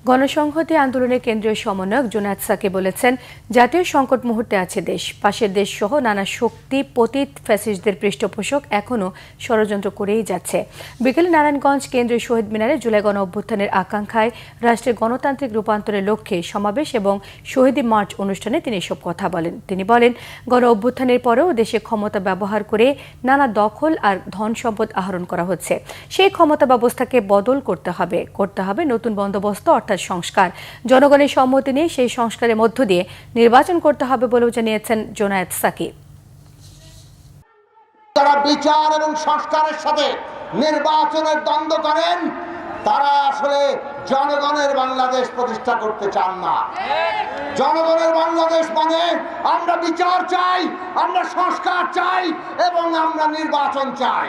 গণসংহতি আন্দোলনের কেন্দ্রীয় সমন্বয়ক জোনায়েদ সাকি বলেছেন, জাতীয় সংকট মুহূর্তে আছে দেশ। পাশের দেশ সহ নানা শক্তি পতিত ফ্যাসিস্টদের পৃষ্ঠপোষক এখনও ষড়যন্ত্র করেই যাচ্ছে। বিকেলে নারায়ণগঞ্জ কেন্দ্রীয় শহীদ মিনারে জুলাই গণ অভ্যুত্থানের আকাঙ্ক্ষায় রাষ্ট্রের গণতান্ত্রিক রূপান্তরের লক্ষ্যে সমাবেশ এবং শহীদ মার্চ অনুষ্ঠানে তিনি এসব কথা বলেন। তিনি বলেন, গণ অভ্যুত্থানের পরেও দেশে ক্ষমতা ব্যবহার করে নানা দখল আর ধন সম্পদ আহরণ করা হচ্ছে। সেই ক্ষমতা ব্যবস্থাকে বদল করতে হবে নতুন বন্দোবস্ত অর্থাৎ সংস্কার। জনগণের সম্মতি নিয়ে সেই সংস্কারের মধ্য দিয়ে নির্বাচন করতে হবে বলেও জানিয়েছেন জোনায়েদ সাকি। যারা বিচার এবং সংস্কারের সাথে নির্বাচনের দ্বন্দ্ব করেন, তারা আসলে জনগণের বাংলাদেশ প্রতিষ্ঠা করতে চান না। জনগণের বাংলাদেশ মানে আমরা বিচার চাই, আমরা সংস্কার চাই এবং আমরা নির্বাচন চাই।